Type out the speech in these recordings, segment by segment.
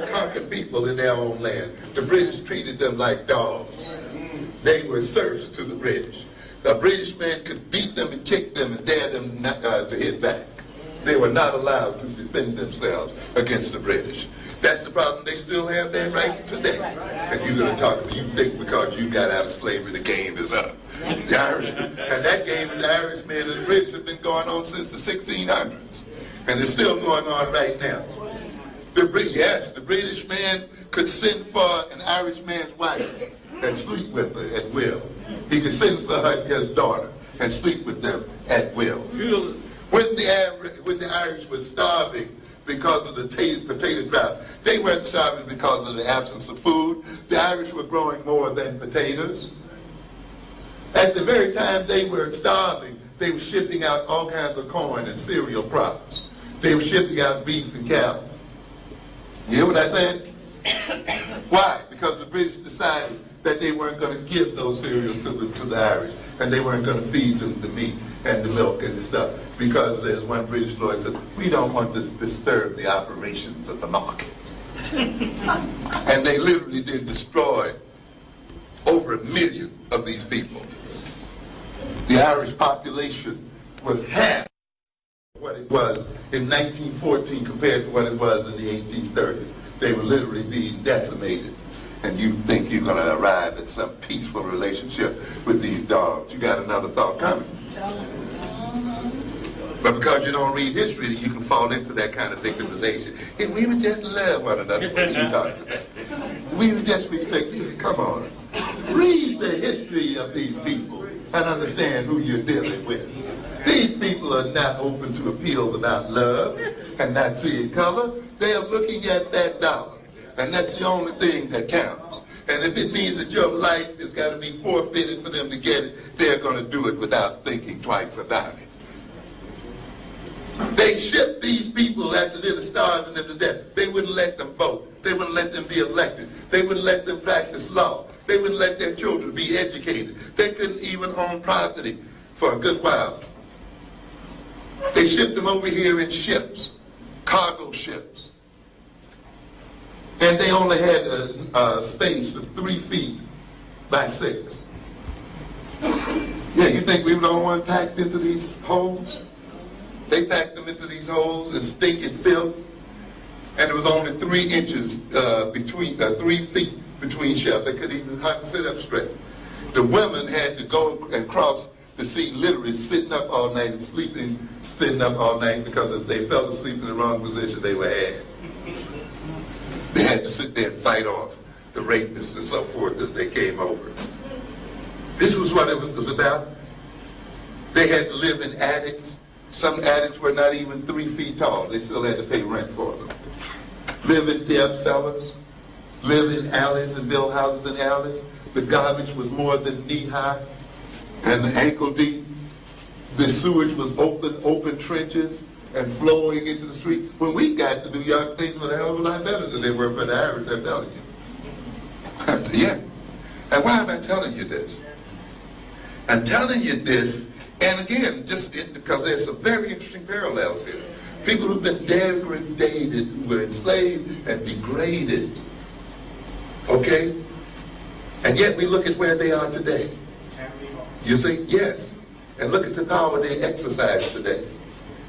conquered people in their own land. The British treated them like dogs. They were serfs to the British. The British man could beat them and kick them and dare them not, to hit back. They were not allowed to defend themselves against the British. That's the problem they still have there right today. And you're going to talk, you think because you got out of slavery, the game is up. The Irish, and that game with the Irishmen and the British have been going on since the 1600s. And it's still going on right now. Yes, the British man could send for an Irish man's wife and sleep with her at will. He could send for his daughter and sleep with them at will. When the Irish were starving because of the potato drought, they weren't starving because of the absence of food. The Irish were growing more than potatoes. At the very time they were starving, they were shipping out all kinds of corn and cereal crops. They were shipping out beef and cattle. You hear what I said? Why? Because the British decided that they weren't going to give those cereals to the Irish, and they weren't going to feed them the meat and the milk and the stuff, because as one British lawyer said, we don't want to disturb the operations of the market. And they literally did destroy over 1 million of these people. The Irish population was half what it was in 1914 compared to what it was in the 1830s. They were literally being decimated. And you think you're going to arrive at some peaceful relationship with these dogs. You got another thought coming. But because you don't read history, you can fall into that kind of victimization. And we would just love one another. What are you talking about? We would just respect you. Come on. Read the history of these people and understand who you're dealing with. These people are not open to appeals about love and not seeing color. They are looking at that dollar. And that's the only thing that counts. And if it means that your life has got to be forfeited for them to get it, they're going to do it without thinking twice about it. They shipped these people after they were starving them to death. They wouldn't let them vote. They wouldn't let them be elected. They wouldn't let them practice law. They wouldn't let their children be educated. They couldn't even own property for a good while. They shipped them over here in ships, cargo ships. And they only had a space of 3 feet by 6. Yeah, you think we were the only one packed into these holes? They packed them into these holes and stinking filth. And there was only 3 inches between 3 feet between ships. They couldn't even sit up straight. The women had to go and cross the sea, literally sitting up all night and sitting up all night, because if they fell asleep in the wrong position, they were had. They had to sit there and fight off the rapists and so forth as they came over. This was what it was about. They had to live in attics. Some attics were not even 3 feet tall. They still had to pay rent for them. Live in dip cellars. Live in alleys and build houses in alleys. The garbage was more than knee-high and ankle deep. The sewage was open trenches and flowing into the street. When we got to New York, things were a hell of a lot better than they were for the Irish, I'm telling you. Yeah. And why am I telling you this? I'm telling you this, and again, just because there's some very interesting parallels here. People who've been degraded, who were enslaved and degraded, okay? And yet we look at where they are today. You see? Yes. And look at the power they exercise today.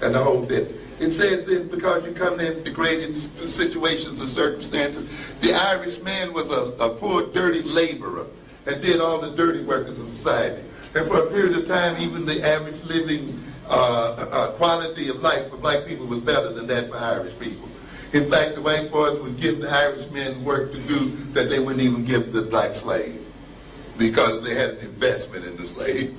And the whole bit. It says that because you come in degraded situations and circumstances, the Irish man was a poor, dirty laborer and did all the dirty work of the society. And for a period of time, even the average living quality of life for black people was better than that for Irish people. In fact, the white boys would give the Irish men work to do that they wouldn't even give the black slave, because they had an investment in the slave.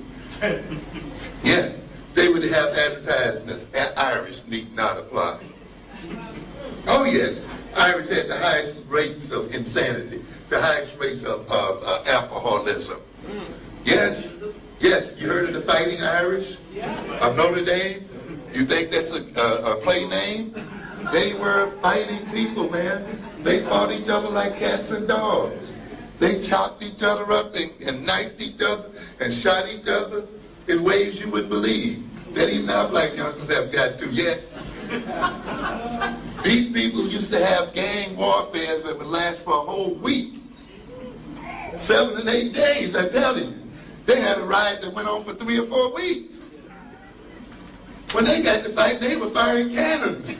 Yes. They would have advertisements, Irish need not apply. Oh yes, Irish had the highest rates of insanity, the highest rates of alcoholism. Yes, yes, you heard of the Fighting Irish of Notre Dame? You think that's a play name? They were fighting people, man. They fought each other like cats and dogs. They chopped each other up and knifed each other and shot each other in ways you wouldn't believe that even our black youngsters have got to yet. These people used to have gang warfare that would last for a whole week. 7 and 8 days, I'm telling you. They had a riot that went on for 3 or 4 weeks. When they got to fight, they were firing cannons.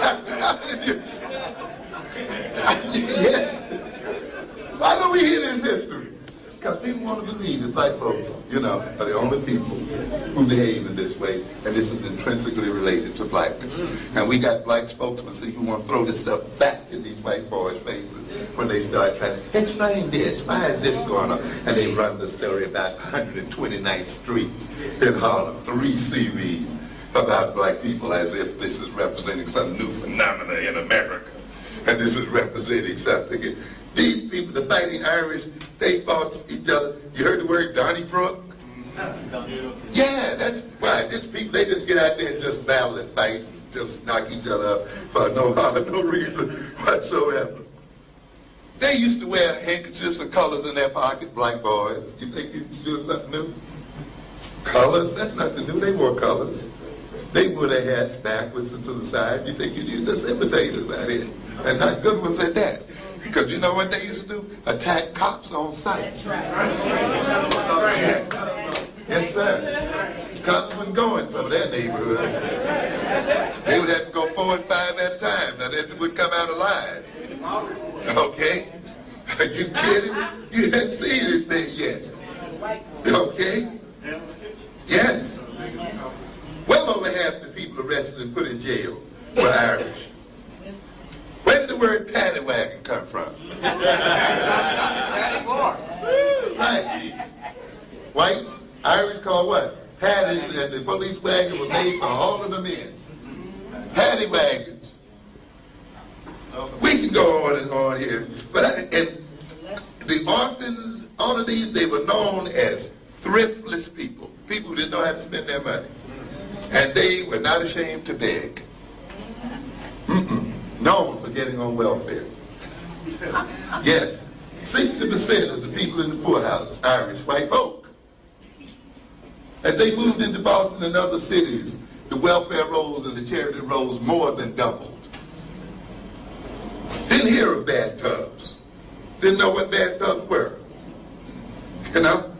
I'm telling you. Yes. Why don't we hear this history? Because people want to believe that black folks, you know, are the only people who behave in this way, and this is intrinsically related to blackness. And we got black spokesmen who want to throw this stuff back in these white boys' faces when they start trying to explain this. Why is this going on? And they run the story about 129th Street in Harlem, 3 series about black people as if this is representing some new phenomena in America. And this is representing something. These people, the fighting Irish, they fought each other. You heard the word Donnybrook? Yeah, that's why. These people, they just get out there and just battle and fight, just knock each other up for no reason whatsoever. They used to wear handkerchiefs of colors in their pocket, black boys. You think you're doing something new? Colors? That's nothing new. They wore colors. They wore their hats backwards and to the side. You think you're just imitators out here. And not good ones at that. Because you know what they used to do? Attack cops on sight. That's right. Yeah. Yes, sir. Cops wouldn't go in some of their neighborhood. They would have to go 4 and 5 at a time. Now, they would come out alive. Okay? Are you kidding? You haven't seen this thing yet. Okay? Yes. Well over half the people arrested and put in jail were Irish. Where did the word paddy wagon come from? Right. Whites, Irish called what? Paddies, and the police wagon was made for all of the men. Paddy wagons. We can go on and on here. But and the orphans, all of these, they were known as thriftless people. People who didn't know how to spend their money. And they were not ashamed to beg. Known for getting on welfare. Yes, 60% of the people in the poorhouse, Irish white folk. As they moved into Boston and other cities, the welfare rolls and the charity rolls more than doubled. Didn't hear of bathtubs. Didn't know what bathtubs were. You know?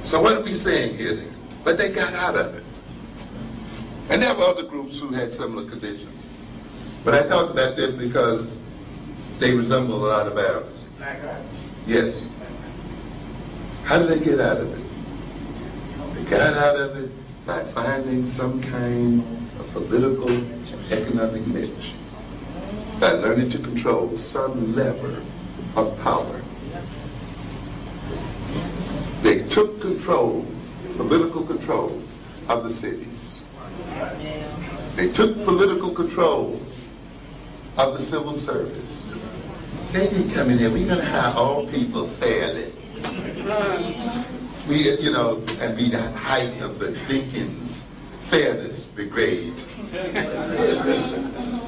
So what are we saying here then? But they got out of it. And there were other groups who had similar conditions. But I talk about them because they resemble a lot of ours. Yes. How did they get out of it? They got out of it by finding some kind of political and economic niche. By learning to control some lever of power. They took control, political control, of the cities. They took political control of the civil service. They didn't come in here, we're going to hire all people fairly. We, you know, and be the height of the Dickens Fairness Brigade.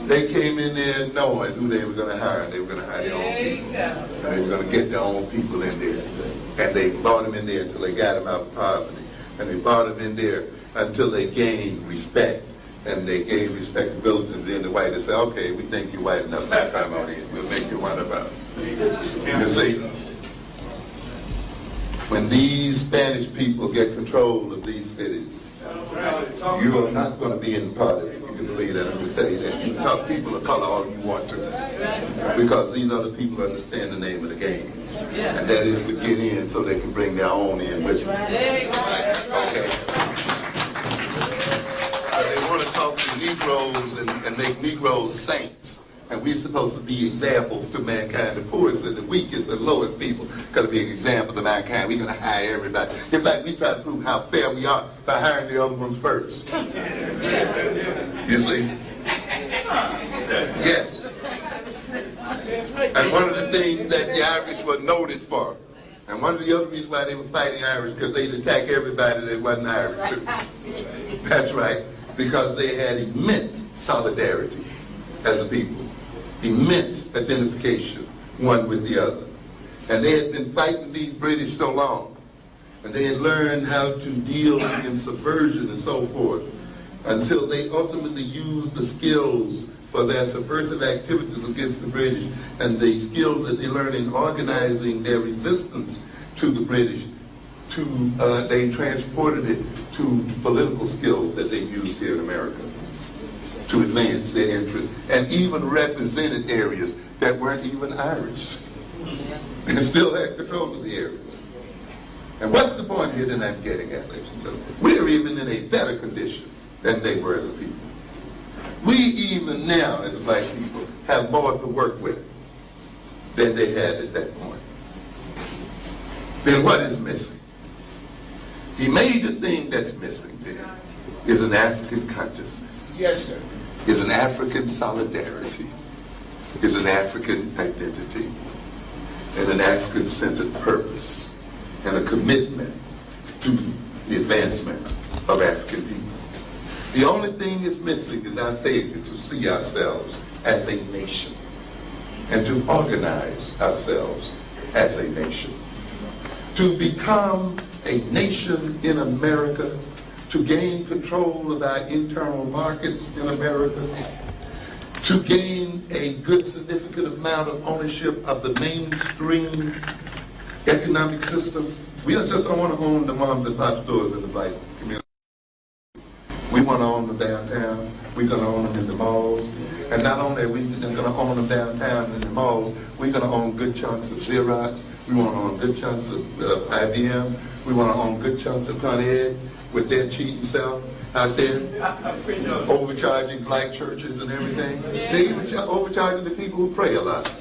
They came in there knowing who they were going to hire. They were going to hire their own people. And they were going to get their own people in there. And they brought them in there until they got them out of poverty. And they brought them in there until they gained respect. And they gained respectability. And then the white would say, okay, we think you're white enough to come on in. We'll make you one of us. You see? When these Spanish people get control of these cities, you are not going to be in part of it. You can believe that. I'm going to tell you that. You can talk people of color all you want to. Because these other people understand the name of the game. And that is to get in so they can bring their own in with them. Okay. They want to talk to Negroes and make Negroes saints. And we're supposed to be examples to mankind. The poorest and the weakest and lowest people got to be an example to mankind. We're going to hire everybody. In fact, we try to prove how fair we are by hiring the other ones first. You see? Yes. And one of the things that the Irish were noted for, and one of the other reasons why they were fighting Irish, because they'd attack everybody that wasn't Irish too. That's right. Because they had immense solidarity as a people. Immense identification one with the other. And they had been fighting these British so long. And they had learned how to deal in subversion and so forth. until they ultimately used the skills for their subversive activities against the British and the skills that they learned in organizing their resistance to the British, they transported it to political skills that they used here in America to advance their interests, and even represented areas that weren't even Irish. They still had control of the areas. And what's the point here that I'm getting at, ladies and gentlemen? We're even in a better condition than they were as a people. We even now, as black people, have more to work with than they had at that point. Then what is missing? The major thing that's missing then is an African consciousness. Yes, sir. Is an African solidarity. Is an African identity. And an African-centered purpose. And a commitment to the advancement of African people. The only thing is missing is our failure to see ourselves as a nation and to organize ourselves as a nation. To become a nation in America, to gain control of our internal markets in America, to gain a good significant amount of ownership of the mainstream economic system. We just don't want to own the mom and pop stores in the black community. We want to own them downtown. We're going to own them in the malls. And not only are we going to own them downtown and in the malls, we're going to own good chunks of Xerox. We want to own good chunks of IBM. We want to own good chunks of Con Ed with their cheating self out there, overcharging black churches and everything. They even overcharging the people who pray a lot.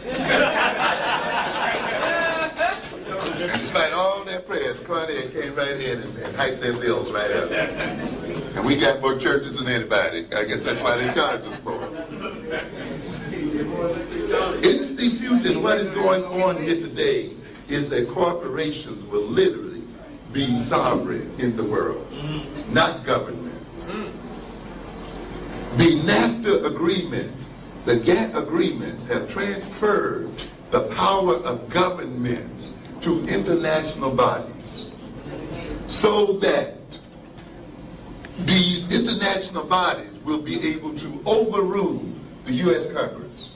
And despite all their prayers, Con Ed came right in and hiked their bills right up. And we got more churches than anybody. I guess that's why they charge us more. In the fusion, what is going on here today is that corporations will literally be sovereign in the world, not governments. The NAFTA agreement, the GATT agreements have transferred the power of governments to international bodies so that these international bodies will be able to overrule the U.S. Congress.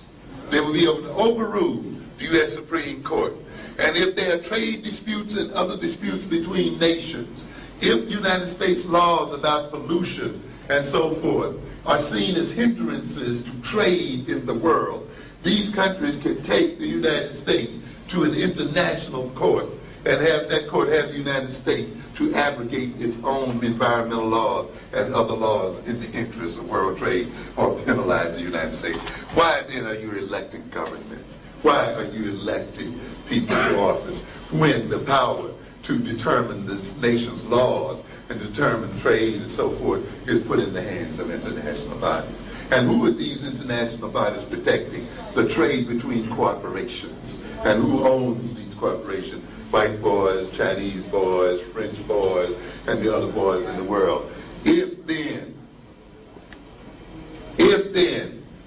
They will be able to overrule the U.S. Supreme Court. And if there are trade disputes and other disputes between nations, if United States laws about pollution and so forth are seen as hindrances to trade in the world, these countries can take the United States to an international court and have that court have the United States to abrogate its own environmental laws and other laws in the interest of world trade or penalize the United States. Why then are you electing governments? Why are you electing people to office when the power to determine this nation's laws and determine trade and so forth is put in the hands of international bodies? And who are these international bodies protecting? The trade between corporations. And who owns these corporations? White boys, Chinese boys, French boys, and the other boys in the world. If then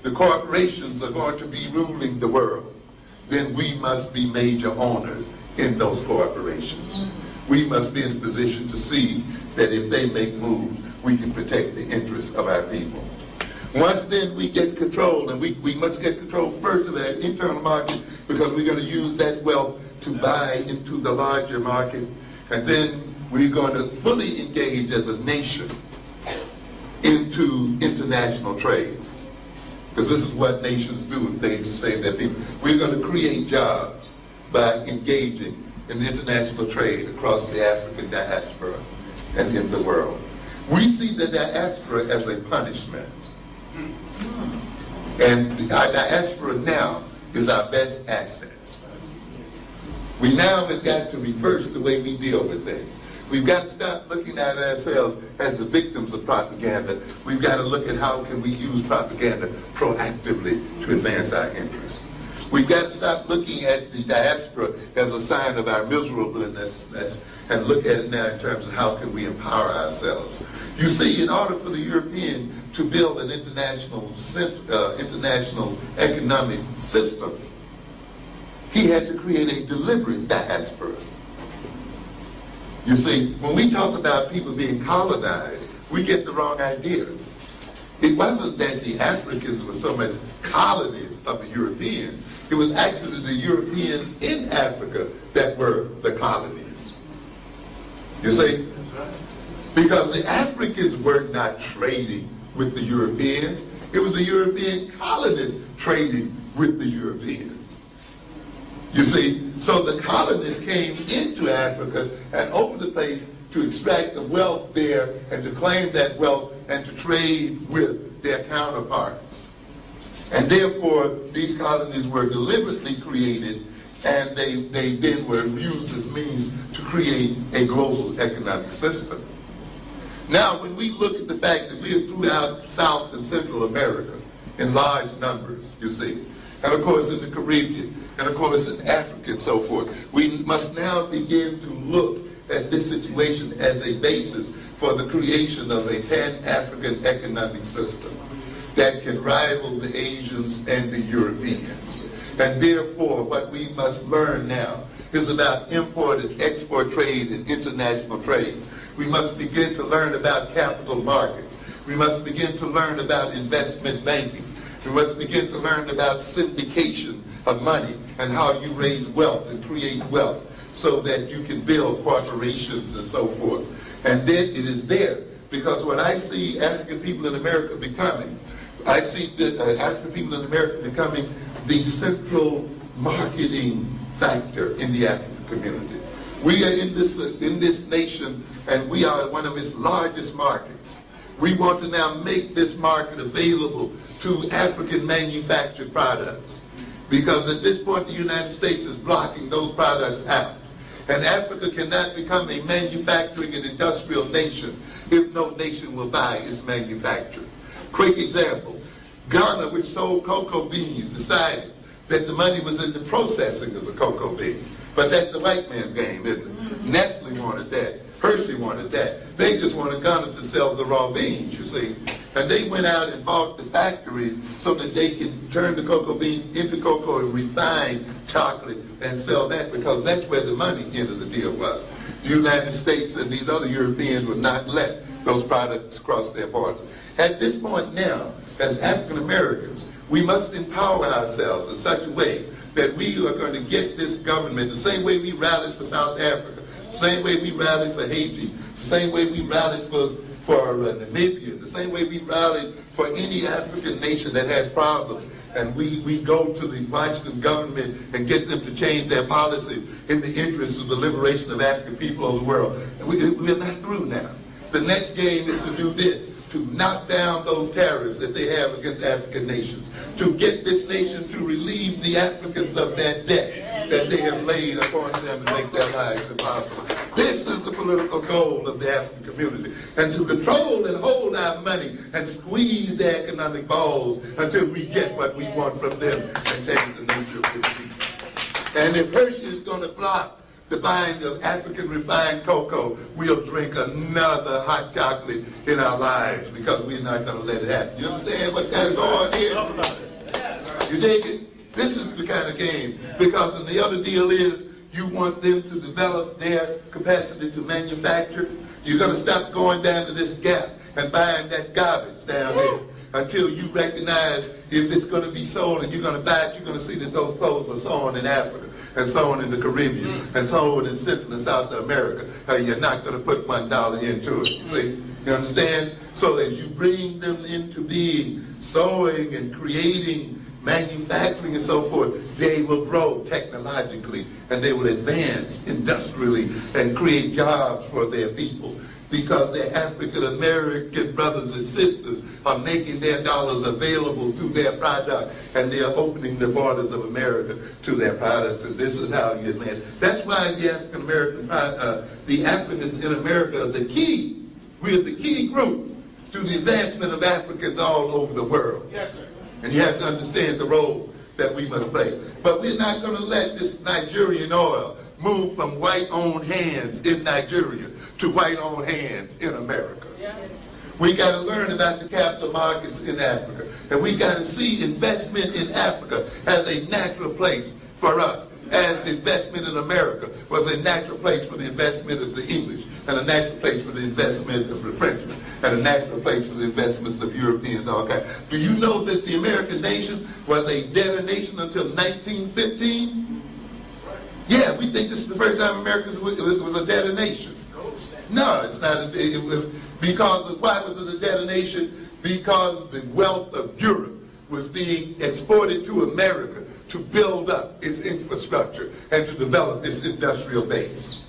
the corporations are going to be ruling the world, then we must be major owners in those corporations. We must be in a position to see that if they make moves, we can protect the interests of our people. Once then we get control, and we must get control first of our internal market, because we're going to use that wealth to buy into the larger market, and then we're going to fully engage as a nation into international trade. Because this is what nations do, they just save their people. We're going to create jobs by engaging in international trade across the African diaspora and in the world. We see the diaspora as a punishment. And our diaspora now is our best asset. We now have got to reverse the way we deal with things. We've got to stop looking at ourselves as the victims of propaganda. We've got to look at how can we use propaganda proactively to advance our interests. We've got to stop looking at the diaspora as a sign of our miserableness and look at it now in terms of how can we empower ourselves. You see, in order for the European to build an international economic system, he had to create a deliberate diaspora. You see, when we talk about people being colonized, we get the wrong idea. It wasn't that the Africans were so much colonies of the Europeans. It was actually the Europeans in Africa that were the colonies. You see? Because the Africans were not trading with the Europeans. It was the European colonists trading with the Europeans. You see? So the colonists came into Africa and opened the place to extract the wealth there and to claim that wealth and to trade with their counterparts. And therefore, these colonies were deliberately created, and they then were used as means to create a global economic system. Now, when we look at the fact that we are throughout South and Central America in large numbers, you see, and of course in the Caribbean, and of course in Africa and so forth, we must now begin to look at this situation as a basis for the creation of a pan-African economic system that can rival the Asians and the Europeans. And therefore, what we must learn now is about import and export trade and international trade. We must begin to learn about capital markets. We must begin to learn about investment banking. We must begin to learn about syndication of money and how you raise wealth and create wealth so that you can build corporations and so forth. And then it is there, because what I see African people in America becoming, I see the African people in America becoming the central marketing factor in the African community. We are in this nation, and we are one of its largest markets. We want to now make this market available to African manufactured products, because at this point the United States is blocking those products out. And Africa cannot become a manufacturing and industrial nation if no nation will buy its manufacturing. Quick example, Ghana, which sold cocoa beans, decided that the money was in the processing of the cocoa beans. But that's the white man's game, isn't it? Nestle wanted that. Hershey wanted that. They just wanted Ghana to sell the raw beans, you see. And they went out and bought the factories so that they could turn the cocoa beans into cocoa and refine chocolate and sell that, because that's where the money end of the deal was. The United States and these other Europeans would not let those products cross their borders. At this point now, as African Americans, we must empower ourselves in such a way that we are going to get this government, the same way we rallied for South Africa, the same way we rallied for Haiti, the same way we rallied for Namibia, the same way we rallied for any African nation that has problems. And we go to the Washington government and get them to change their policy in the interest of the liberation of African people of the world. And we're not through now. The next game is to do this, to knock down those tariffs that they have against African nations, to get this nation to relieve the Africans of that debt that they have laid upon them and make their lives impossible. This is the political goal of the African community, and to control and hold our money and squeeze their economic balls until we get what we want from them and change the nature of this people. And if Hershey is going to block the buying of African refined cocoa, we'll drink another hot chocolate in our lives, because we're not going to let it happen. You understand what's going on here? You dig it? This is the kind of game, because the other deal is you want them to develop their capacity to manufacture. You're going to stop going down to this gap and buying that garbage down there until you recognize if it's going to be sold and you're going to buy it, you're going to see that those clothes were sewn in Africa and sewn in the Caribbean and sewn in Central and South America. You're not going to put $1 into it. You see? You understand? So as you bring them into being, sewing and creating, manufacturing and so forth, they will grow technologically and they will advance industrially and create jobs for their people, because their African American brothers and sisters are making their dollars available to their product, and they are opening the borders of America to their products, and this is how you advance. That's why the African American, the Africans in America are the key. We are the key group to the advancement of Africans all over the world. Yes, sir. And you have to understand the role that we must play. But we're not going to let this Nigerian oil move from white-owned hands in Nigeria to white-owned hands in America. Yeah. We got to learn about the capital markets in Africa. And we got to see investment in Africa as a natural place for us, as investment in America was a natural place for the investment of the English and a natural place for the investment of the Frenchmen. and a natural place for the investments of Europeans. Okay. Do you know that the American nation was a debtor nation until 1915? Yeah, we think this is the first time Americans was a debtor nation. No, it's not. Because of, why was it a debtor nation? Because the wealth of Europe was being exported to America to build up its infrastructure and to develop its industrial base.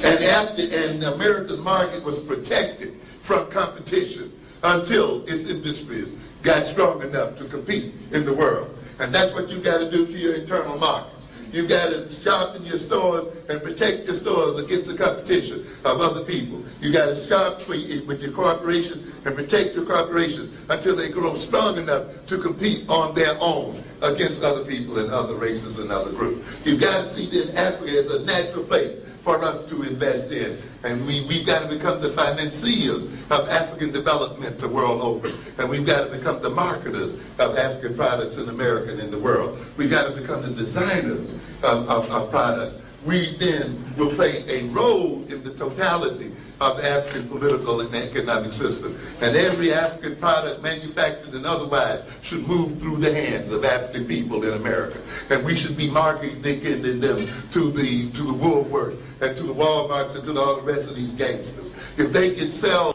And America's market was protected from competition until its industries got strong enough to compete in the world. And that's what you got to do to your internal markets. You got to sharpen your stores and protect your stores against the competition of other people. You got to sharpen with your corporation and protect your corporation until they grow strong enough to compete on their own against other people and other races and other groups. You've got to see that Africa is a natural place for us to invest in. And we've got to become the financiers of African development the world over. And we've got to become the marketers of African products in America and in the world. We've got to become the designers of product. We then will play a role in the totality of the African political and economic system. And every African product, manufactured and otherwise, should move through the hands of African people in America. And we should be marketing them to the Woolworths and to the Walmarts and to all the rest of these gangsters. If they can sell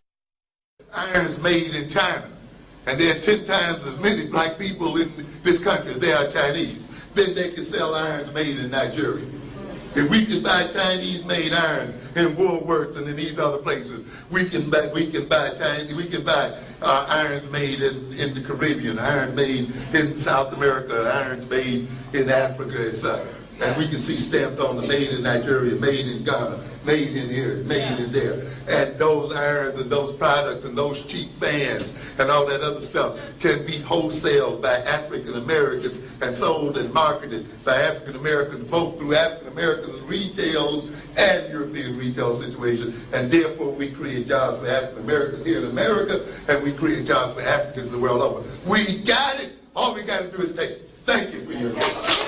irons made in China, and there are 10 times as many black people in this country as there are Chinese, then they can sell irons made in Nigeria. If we can buy Chinese-made irons in Woolworths and in these other places, we can buy irons made in the Caribbean, irons made in South America, irons made in Africa, etc. And we can see stamped on the made in Nigeria, made in Ghana, made in here, made in there. And those irons and those products and those cheap fans and all that other stuff can be wholesaled by African Americans and sold and marketed by African Americans, both through African American retail and European retail situations. And therefore we create jobs for African Americans here in America, and we create jobs for Africans the world over. We got it. All we got to do is take it. Thank you for your attention.